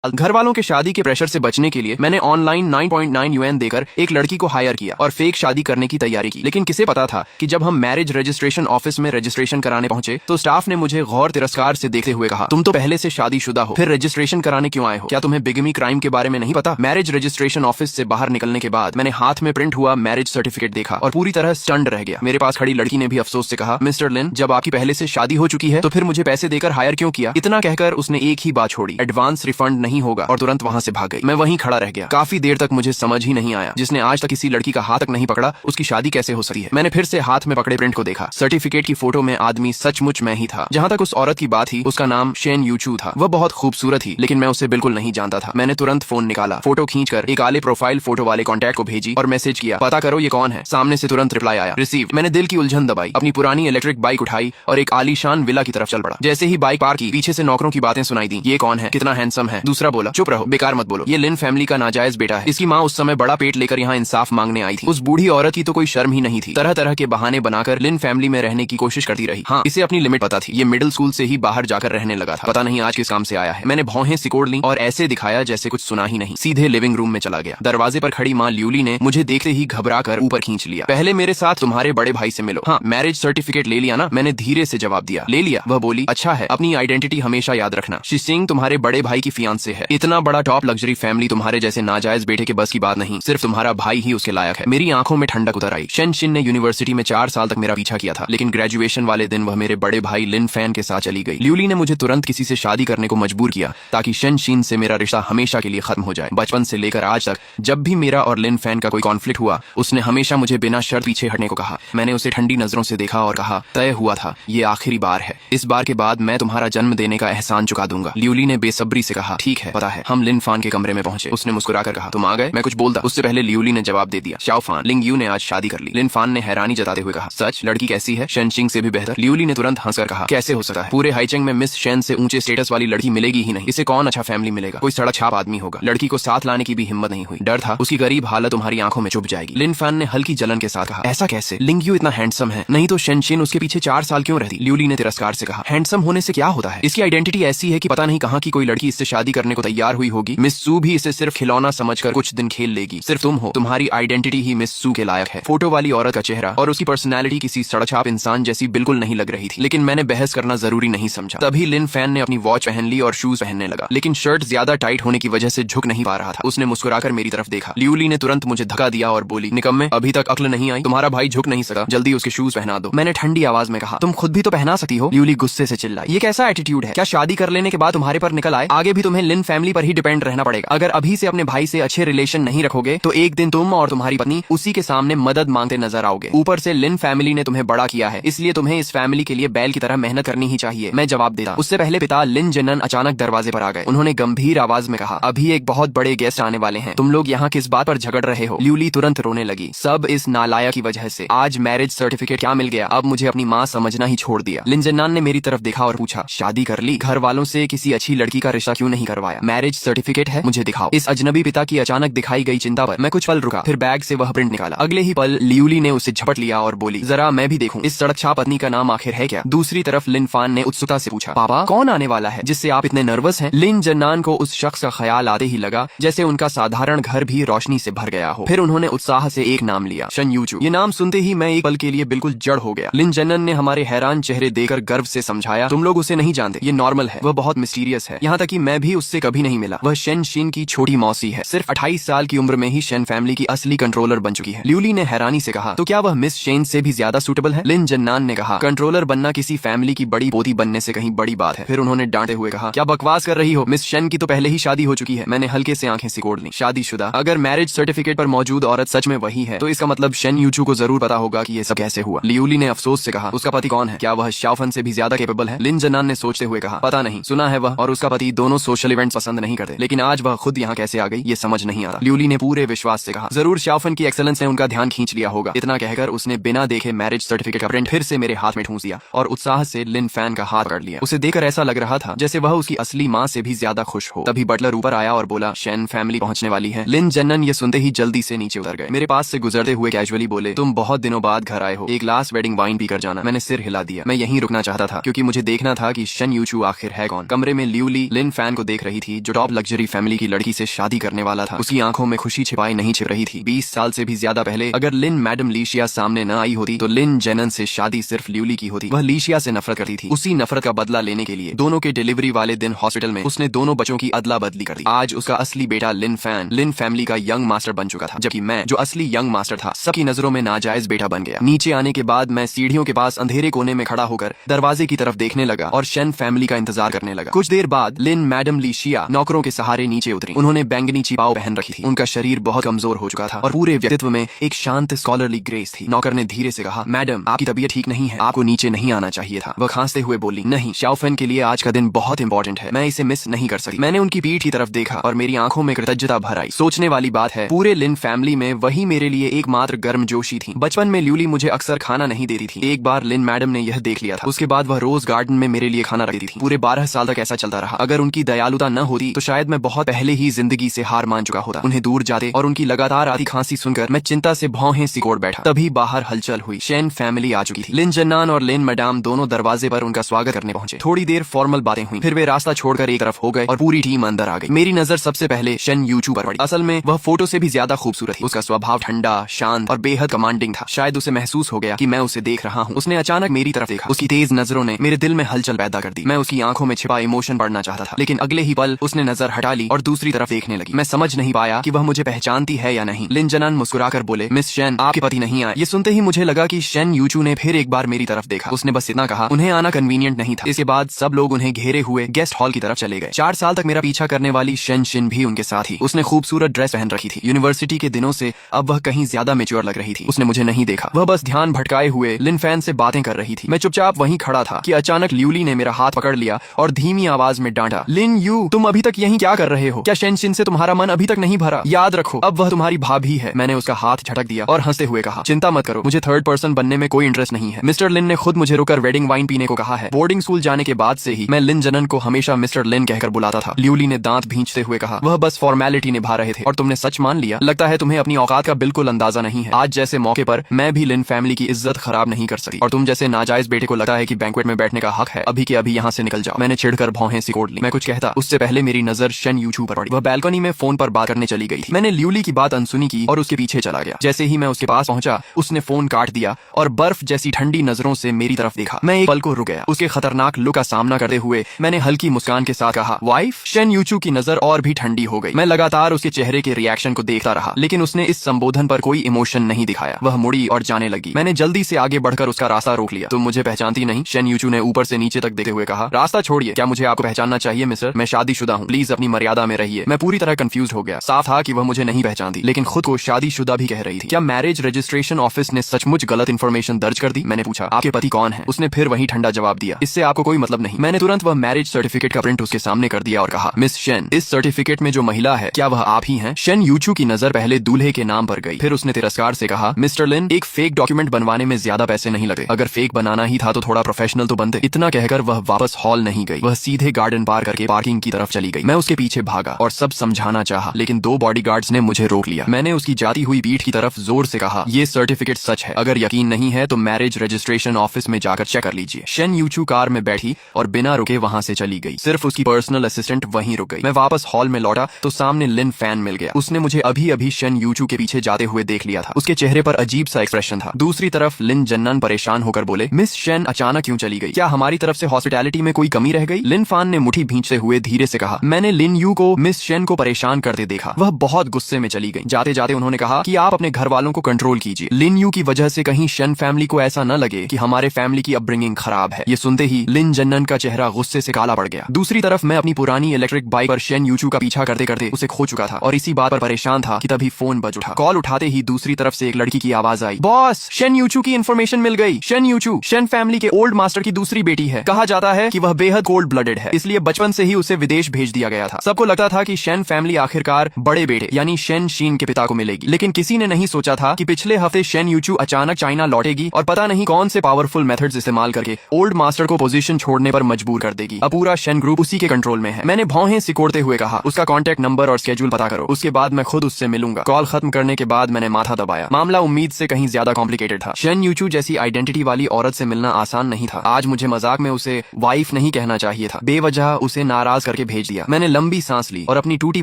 घर वालों के शादी के प्रेशर से बचने के लिए मैंने ऑनलाइन 9.9 यूएन देकर एक लड़की को हायर किया और फेक शादी करने की तैयारी की। लेकिन किसे पता था कि जब हम मैरिज रजिस्ट्रेशन ऑफिस में रजिस्ट्रेशन कराने पहुंचे तो स्टाफ ने मुझे गौर तिरस्कार से देखते हुए कहा, तुम तो पहले से शादीशुदा हो, फिर रजिस्ट्रेशन कराने क्यों आए हो? क्या तुम्हें बिगमी क्राइम के बारे में नहीं पता? मैरिज रजिस्ट्रेशन ऑफिस से बाहर निकलने के बाद मैंने हाथ में प्रिंट हुआ मैरिज सर्टिफिकेट देखा और पूरी तरह स्टन्ड रह गया। मेरे पास खड़ी लड़की ने भी अफसोस से कहा, मिस्टर लिन, जब आपकी पहले से शादी हो चुकी है तो फिर मुझे पैसे देकर हायर क्यों किया? इतना कहकर उसने एक ही बात छोड़ी, एडवांस रिफंड नहीं होगा, और तुरंत वहां से भाग गई। मैं वहीं खड़ा रह गया। काफी देर तक मुझे समझ ही नहीं आया, जिसने आज तक किसी लड़की का हाथ तक नहीं पकड़ा उसकी शादी कैसे हो सकती है। मैंने फिर से हाथ में पकड़े प्रिंट को देखा। सर्टिफिकेट की फोटो में आदमी सचमुच मैं ही था। जहाँ तक उस औरत की बात थी, उसका नाम शेन यूचू था। वह बहुत खूबसूरत थी, लेकिन मैं उसे बिल्कुल नहीं जानता था। मैंने तुरंत फोन निकाला, फोटो खींचकर एक आले प्रोफाइल फोटो वाले कॉन्टैक्ट को भेजी और मैसेज किया, पता करो ये कौन है। सामने से तुरंत रिप्लाई आया, रिसीव्ड। मैंने दिल की उलझन दबाई, अपनी पुरानी इलेक्ट्रिक बाइक उठाई और एक आलीशान विला की तरफ चल पड़ा। जैसे ही बाइक पार्क की, पीछे से नौकरों की बातें सुनाई दी, ये कौन है, कितना हैंडसम है। दूसरा बोला, चुप रहो, बेकार मत बोलो, ये लिन फैमिली का नाजायज बेटा है। इसकी माँ उस समय बड़ा पेट लेकर यहाँ इंसाफ मांगने आई थी। उस बूढ़ी औरत की तो कोई शर्म ही नहीं थी। तरह तरह के बहाने बनाकर लिन फैमिली में रहने की कोशिश करती रही। हाँ, इसे अपनी लिमिट पता थी। ये मिडिल स्कूल से ही बाहर जाकर रहने लगा था। पता नहीं आज किस काम से आया है। मैंने भौहें सिकोड़ ली और ऐसे दिखाया जैसे कुछ सुना ही नहीं। सीधे लिविंग रूम में चला गया। दरवाजे पर खड़ी माँ ल्यूली ने मुझे देखते ही घबरा कर ऊपर खींच लिया। पहले मेरे साथ तुम्हारे बड़े भाई से मिलो। हाँ, मैरिज सर्टिफिकेट ले लिया ना? मैंने धीरे से जवाब दिया, ले लिया। वह बोली, अच्छा है, अपनी आइडेंटिटी हमेशा याद रखना। शी सिंह तुम्हारे बड़े भाई की फियांसे है। इतना बड़ा टॉप लग्जरी फैमिली तुम्हारे जैसे नाजायज बेटे के बस की बात नहीं। सिर्फ तुम्हारा भाई ही उसके लायक है। मेरी आंखों में ठंडक उतर आई। शेन शिन ने यूनिवर्सिटी में 4 साल तक मेरा पीछा किया था, लेकिन ग्रेजुएशन वाले दिन वह मेरे बड़े भाई लिन फैन के साथ चली गई। ल्यूली ने मुझे तुरंत किसी से शादी करने को मजबूर किया ताकि शेन शिन से मेरा रिश्ता हमेशा के लिए खत्म हो जाए। बचपन से लेकर आज तक जब भी मेरा और लिन फैन का कोई कॉन्फ्लिक्ट हुआ, उसने हमेशा मुझे बिना शर्त पीछे हटने को कहा। मैंने उसे ठंडी नजरों से देखा और कहा, तय हुआ था, ये आखिरी बार है। इस बार के बाद मैं तुम्हारा जन्म देने का एहसान चुका दूंगा। ल्यूली ने बेसब्री से कहा, ठीक है, पता है। हम लिन फान के कमरे में पहुंचे। उसने मुस्कुराकर कहा, तुम आ गए? मैं कुछ बोलता उससे पहले ल्यूली ने जवाब दे दिया, शाओ फान, लिंग यू ने आज शादी कर ली। लिन फान ने हैरानी जताते हुए कहा, सच? लड़की कैसी है? शेनशिंग से भी बेहतर। ल्यूली ने तुरंत हंसकर कहा, कैसे हो सकता है? पूरे हाईचेंग में मिस शेन से ऊंचे स्टेटस वाली लड़की मिलेगी ही नहीं। इसे कौन अच्छा फैमिली मिलेगा? कोई सड़क छाप आदमी होगा। लड़की को साथ लाने की भी हिम्मत नहीं हुई। डर था उसकी गरीब हालत तुम्हारी आंखों में चुभ जाएगी। लिन फान ने हल्की जलन के साथ कहा, ऐसा कैसे? लिंग यू इतना हैंडसम है, नहीं तो शेनशिन उसके पीछे 4 साल क्यों रहती? ल्यूली ने तिरस्कार से कहा, हैंडसम होने से क्या होता है? इसकी आइडेंटिटी ऐसी है कि पता नहीं कहाँ की कोई लड़की इससे शादी करने को तैयार हुई होगी। मिस सू भी इसे सिर्फ खिलौना समझकर कुछ दिन खेल लेगी। सिर्फ तुम हो, तुम्हारी आइडेंटिटी ही मिस सू के लायक है। फोटो वाली औरत का चेहरा और उसकी पर्सनैलिटी किसी सड़क छाप इंसान जैसी बिल्कुल नहीं लग रही थी, लेकिन मैंने बहस करना जरूरी नहीं समझा। तभी लिन फैन ने अपनी वॉच पहन ली और शूज पहनने लगा, लेकिन शर्ट ज्यादा टाइट होने की वजह से झुक नहीं पा रहा था। उसने मुस्कुराकर मेरी तरफ देखा। ल्यूली ने तुरंत मुझे धक्का दिया और बोली, निकम्मे, अभी तक अक्ल नहीं आई? तुम्हारा भाई झुक नहीं सका, जल्दी उसके शूज पहना दो। मैंने ठंडी आवाज में कहा, तुम खुद भी तो पहना सकती हो। ल्यूली गुस्से से चिल्लाई, ये कैसा एटीट्यूड है? क्या शादी कर लेने के बाद तुम्हारे पर निकल आए? आगे भी तुम्हें लिन फैमिली पर ही डिपेंड रहना पड़ेगा। अगर अभी से अपने भाई से अच्छे रिलेशन नहीं रखोगे तो एक दिन तुम और तुम्हारी पत्नी उसी के सामने मदद मांगते नजर आओगे। ऊपर से लिन फैमिली ने तुम्हें बड़ा किया है, इसलिए तुम्हें इस फैमिली के लिए बैल की तरह मेहनत करनी ही चाहिए। मैं जवाब देता। उससे पहले पिता लिन जेनन अचानक दरवाजे पर आ गए। उन्होंने गंभीर आवाज में कहा, अभी एक बहुत बड़े गेस्ट आने वाले हैं। तुम लोग यहाँ किस बात पर झगड़ रहे हो? ल्यूली तुरंत रोने लगी, सब इस नालायक की वजह से। आज मैरिज सर्टिफिकेट क्या मिल गया? अब मुझे अपनी माँ समझना ही छोड़ दिया। लिन जेनन ने मेरी तरफ देखा और पूछा, शादी कर ली? घर वालों से किसी अच्छी लड़की का रिश्ता क्यों नहीं करवाया? मैरिज सर्टिफिकेट है, मुझे दिखाओ। इस अजनबी पिता की अचानक दिखाई गई चिंता पर मैं कुछ पल रुका, फिर बैग से वह प्रिंट निकाला। अगले ही पल ल्यूली ने उसे झपट लिया और बोली, जरा मैं भी देखूं, इस सड़क छाप पत्नी का नाम आखिर है क्या? दूसरी तरफ लिन फान ने उत्सुकता से पूछा, पापा कौन आने वाला है जिससे आप इतने नर्वस हैं? लिन जन्नान को उस शख्स का ख्याल आते ही लगा जैसे उनका साधारण घर भी रोशनी से भर गया हो। फिर उन्होंने उत्साह से एक नाम लिया, शन यूचू। ये नाम सुनते ही मैं एक पल के लिए बिल्कुल जड़ हो गया। लिन जन्नन ने हमारे हैरान चेहरे देकर गर्व से समझाया, तुम लोग उसे नहीं जानते, ये नॉर्मल है, वह बहुत मिस्टीरियस है। यहाँ तक कि मैं भी उससे कभी नहीं मिला। वह शेन शिन की छोटी मौसी है। सिर्फ 28 साल की उम्र में ही शेन फैमिली की असली कंट्रोलर बन चुकी है। ल्यूली ने हैरानी से कहा, तो क्या वह मिस शेन से भी ज्यादा सूटेबल है? लिन जन्नान ने कहा, कंट्रोलर बनना किसी फैमिली की बड़ी पोती बनने से कहीं बड़ी बात है। फिर उन्होंने डांटे हुए कहा, क्या बकवास कर रही हो? मिस शेन की तो पहले ही शादी हो चुकी है। मैंने हल्के से आंखें सिकोड़ ली। शादीशुदा? अगर मैरिज सर्टिफिकेट पर मौजूद औरत सच में वही है तो इसका मतलब शेन यूचू को जरूर पता होगा कि ये सब कैसे हुआ। ल्यूली ने अफसोस से कहा, उसका पति कौन है? क्या वह शाओफन से भी ज्यादा केपेबल है? लिन जन्नान ने सोचते हुए कहा, पता नहीं, सुना है वह और उसका पति दोनों सोशल इवेंट्स पसंद नहीं करते, लेकिन आज वह खुद यहाँ कैसे आ गई ये समझ नहीं आता। ल्यूली ने पूरे विश्वास से कहा, जरूर शाओफन की एक्सेलेंस ने उनका ध्यान खींच लिया होगा। इतना कहकर उसने बिना देखे मैरिज सर्टिफिकेट का प्रिंट फिर से मेरे हाथ में ठूंस दिया और उत्साह से लिन फैन का हाथ पकड़ लिया। उसे देखकर ऐसा लग रहा था जैसे वह उसकी असली माँ से भी ज्यादा खुश हो। तभी बटलर ऊपर आया और बोला, शेन फैमिली पहुंचने वाली है। लिन जन्नन ये सुनते ही जल्दी से नीचे उतर गए। मेरे पास से गुजरते हुए कैजुअली बोले, तुम बहुत दिनों बाद घर आए हो, एक ग्लास वेडिंग वाइन पी कर जाना। मैंने सिर हिला दिया। मैं यहीं रुकना चाहता था क्योंकि मुझे देखना था कि शेन यूचू आखिर है कौन। कमरे में ल्यूली लिन फैन को देख रही रही थी जो टॉप लग्जरी फैमिली की लड़की से शादी करने वाला था। उसकी आंखों में खुशी छिपाई नहीं छिप रही थी। 20 साल से भी ज्यादा पहले अगर लिन मैडम लीशिया सामने न आई होती तो लिन जेनन से शादी सिर्फ ल्यूली की होती। वह लीशिया से नफरत करती थी। उसी नफरत का बदला लेने के लिए दोनों के डिलीवरी वाले दिन हॉस्पिटल में उसने दोनों बच्चों की अदला बदली कर दी। आज उसका असली बेटा लिन फैन लिन फैमिली का यंग मास्टर बन चुका था, जबकि मैं जो असली यंग मास्टर था सबकी नजरों में नाजायज बेटा बन गया। नीचे आने के बाद मैं सीढ़ियों के पास अंधेरे कोने में खड़ा होकर दरवाजे की तरफ देखने लगा और शेन फैमिली का इंतजार करने लगा। कुछ देर बाद लिन मैडम लीशिया नौकरों के सहारे नीचे उतरी। उन्होंने बैंगनी चिपाव पहन रखी थी। उनका शरीर बहुत कमजोर हो चुका था और पूरे व्यक्तित्व में एक शांत स्कॉलरली ग्रेस थी। नौकर ने धीरे से कहा, मैडम आपकी तबीयत ठीक नहीं है, आपको नीचे नहीं आना चाहिए था। वह खांसते हुए बोली, नहीं, शाओफेन के लिए आज का दिन बहुत इंपॉर्टेंट है, मैं इसे मिस नहीं कर सकती। मैंने उनकी पीठ की तरफ देखा और मेरी आंखों में कृतज्ञता भर आई। सोचने वाली बात है, पूरे लिन फैमिली में वही मेरे लिए एकमात्र गर्मजोशी थी। बचपन में ल्यूली मुझे अक्सर खाना नहीं देती थी। एक बार लिन मैडम ने यह देख लिया था। उसके बाद वह रोज गार्डन में मेरे लिए खाना रखती थी। पूरे 12 साल तक ऐसा चलता रहा। अगर उनकी दयालुता न होती तो शायद मैं बहुत पहले ही जिंदगी से हार मान चुका होता। उन्हें दूर जाते और उनकी लगातार आती खांसी सुनकर मैं चिंता से भौहें सिकोड़ बैठा। तभी बाहर हलचल हुई। शेन फैमिली आ चुकी थी। लिन जन्नान और लिन मैडम दोनों दरवाजे पर उनका स्वागत करने पहुंचे। थोड़ी देर फॉर्मल बातें हुई, फिर वे रास्ता छोड़कर एक तरफ हो गए और पूरी टीम अंदर आ गई। मेरी नजर सबसे पहले शेन यूचू पर पड़ी। असल में वह फोटो से भी ज्यादा खूबसूरत थी। उसका स्वभाव ठंडा, शांत और बेहद कमांडिंग था। शायद उसे महसूस हो गया कि मैं उसे देख रहा हूँ। उसने अचानक मेरी तरफ देखा। उसकी तेज नजरों ने मेरे दिल में हलचल पैदा कर दी। मैं उसकी आंखों में छिपा इमोशन पढ़ना चाहता था, लेकिन अगले ही पल उसने नजर हटा ली और दूसरी तरफ देखने लगी। मैं समझ नहीं पाया कि वह मुझे पहचानती है या नहीं। लिन जनान मुस्कुराकर बोले, मिस शेन, आपके पति नहीं आए। ये सुनते ही मुझे लगा कि शेन यूचू ने फिर एक बार मेरी तरफ देखा। उसने बस इतना कहा, उन्हें आना कन्वीनियंट नहीं था। इसके बाद सब लोग उन्हें घेरे हुए गेस्ट हॉल की तरफ चले गए। 4 साल तक मेरा पीछा करने वाली शेन शिन भी उनके साथ ही। उसने खूबसूरत ड्रेस पहन रखी थी। यूनिवर्सिटी के दिनों से अब वह कहीं ज्यादा मेच्योर लग रही थी। उसने मुझे नहीं देखा। वह बस ध्यान भटकाए हुए लिन फैन से बातें कर रही थी। मैं चुपचाप वहीं खड़ा था कि अचानक ल्यूली ने मेरा हाथ पकड़ लिया और धीमी आवाज में डांटा, लिन यू, तुम अभी तक यहीं क्या कर रहे हो? क्या शेन शिन से तुम्हारा मन अभी तक नहीं भरा? याद रखो, अब वह तुम्हारी भाभी है। मैंने उसका हाथ झटक दिया और हंसते हुए कहा, चिंता मत करो, मुझे थर्ड पर्सन बनने में कोई इंटरेस्ट नहीं है। मिस्टर लिन ने खुद मुझे रुकर वेडिंग वाइन पीने को कहा है। बोर्डिंग स्कूल जाने के बाद से ही मैं लिन जनन को हमेशा मिस्टर लिन कहकर बुलाता था। ल्यूली ने दांत भींचते हुए कहा, वह बस फॉर्मेलिटी निभा रहे थे और तुमने सच मान लिया। लगता है तुम्हें अपनी औकात का बिल्कुल अंदाजा नहीं है। आज जैसे मौके पर मैं भी लिन फैमिली की इज्जत खराब नहीं कर सकती और तुम जैसे नाजायज बेटे को लगता है कि बैंक्वेट में बैठने का हक है। अभी के अभी यहाँ से निकल जाओ। मैंने चिढ़कर भौहें सिकोड़ ली। मैं कुछ कहता उससे पहले मेरी नजर शेन यूचू पर पड़ी। वह बालकनी में फोन पर बात करने चली गई थी। मैंने ल्यूली की बात अनसुनी की और उसके पीछे चला गया। जैसे ही मैं उसके पास पहुंचा उसने फोन काट दिया और बर्फ जैसी ठंडी नजरों से मेरी तरफ देखा। मैं एक पल को रुक गया। उसके खतरनाक लुक का सामना करते हुए मैंने हल्की मुस्कान के साथ कहा, वाइफ? शेन यूचू की नजर और भी ठंडी हो गई। मैं लगातार उसके चेहरे के रिएक्शन को देखता रहा, लेकिन उसने इस संबोधन पर कोई इमोशन नहीं दिखाया। वह मुड़ी और जाने लगी। मैंने जल्दी से आगे बढ़कर उसका रास्ता रोक लिया। तुम मुझे पहचानती नहीं? शेन यूचू ने ऊपर से नीचे तक देखते हुए कहा। रास्ता छोड़िए, क्या मुझे आपको पहचानना चाहिए मिस्टर? मैं शादीशुदा हूँ, प्लीज अपनी मर्यादा में रहिए। मैं पूरी तरह कंफ्यूज हो गया। साफ था कि वह मुझे नहीं पहचानती, लेकिन खुद को शादीशुदा भी कह रही थी। क्या मैरिज रजिस्ट्रेशन ऑफिस ने सचमुच गलत इन्फॉर्मेशन दर्ज कर दी? मैंने पूछा, आपके पति कौन है? उसने फिर वही ठंडा जवाब दिया, इससे आपको कोई मतलब नहीं। मैंने तुरंत वह मैरिज सर्टिफिकेट का प्रिंट उसके सामने कर दिया और कहा, मिस शेन, इस सर्टिफिकेट में जो महिला है क्या वह आप ही हैं? शेन यूचू की नजर पहले दूल्हे के नाम पर गई, फिर उसने तिरस्कार से कहा, मिस्टर लिन, एक फेक डॉक्यूमेंट बनवाने में ज्यादा पैसे नहीं लगे। अगर फेक बनाना ही था तो थोड़ा प्रोफेशनल तो बनते। इतना कहकर वह वापस हॉल नहीं गई। वह सीधे गार्डन पार करके पार्किंग की तरफ चली गई। मैं उसके पीछे भागा और सब समझाना चाहा, लेकिन 2 बॉडीगार्ड्स ने मुझे रोक लिया। मैंने उसकी जाती हुई पीठ की तरफ जोर से कहा, ये सर्टिफिकेट सच है। अगर यकीन नहीं है तो मैरिज रजिस्ट्रेशन ऑफिस में जाकर चेक कर लीजिए। शेन यूचू कार में बैठी और बिना रुके वहां से चली गई। सिर्फ उसकी पर्सनल असिस्टेंट वहीं रुक गई। मैं वापस हॉल में लौटा तो सामने लिन फैन मिल गया। उसने मुझे अभी अभी शेन यूचू के पीछे जाते हुए देख लिया था। उसके चेहरे पर अजीब सा एक्सप्रेशन था। दूसरी तरफ लिन जन्नन परेशान होकर बोले, मिस शेन अचानक क्यों चली गई? क्या हमारी तरफ से हॉस्पिटैलिटी में कोई कमी रह गई? लिन फैन ने मुट्ठी भींचते हुए धीरे से कहा, मैंने लिन यू को मिस शेन को परेशान करते देखा। वह बहुत गुस्से में चली गई। जाते जाते उन्होंने कहा कि आप अपने घर वालों को कंट्रोल कीजिए। लिन यू की वजह से कहीं शेन फैमिली को ऐसा न लगे कि हमारे फैमिली की अपब्रिंगिंग खराब है। ये सुनते ही लिन जन्नन का चेहरा गुस्से से काला पड़ गया। दूसरी तरफ मैं अपनी पुरानी इलेक्ट्रिक बाइक पर शेन यूचू का पीछा करते करते उसे खो चुका था और इसी बात पर परेशान था कि तभी फोन बज उठा। कॉल उठाते ही दूसरी तरफ से एक लड़की की आवाज आई, बॉस, शेन यूचू की इन्फॉर्मेशन मिल गई। शेन यूचू शेन फैमिली के ओल्ड मास्टर की दूसरी बेटी है। कहा जाता है कि वह बेहद कोल्ड ब्लडेड है, इसलिए बचपन से ही उसे विदेश भेज दिया गया था। सबको लगता था कि शेन फैमिली आखिरकार बड़े बेटे यानी शेन शीन के पिता को मिलेगी, लेकिन किसी ने नहीं सोचा था कि पिछले हफ्ते शेन यूचू अचानक चाइना लौटेगी और पता नहीं कौन से पावरफुल मेथड्स इस्तेमाल करके ओल्ड मास्टर को पोजीशन छोड़ने पर मजबूर कर देगी। अब पूरा शेन ग्रुप उसी के कंट्रोल में है। मैंने भौहें सिकोड़ते हुए कहा, उसका कॉन्टैक्ट नंबर और स्केड्यूल पता करो, उसके बाद मैं खुद उससे मिलूंगा। कॉल खत्म करने के बाद मैंने माथा दबाया। मामला उम्मीद से कहीं ज्यादा कॉम्प्लिकेटेड था। शेन यूचू जैसी आइडेंटिटी वाली औरत से मिलना आसान नहीं था। आज मुझे मजाक में उसे वाइफ नहीं कहना चाहिए था। बेवजह उसे नाराज करके करके भेज दिया। मैंने लंबी सांस ली और अपनी टूटी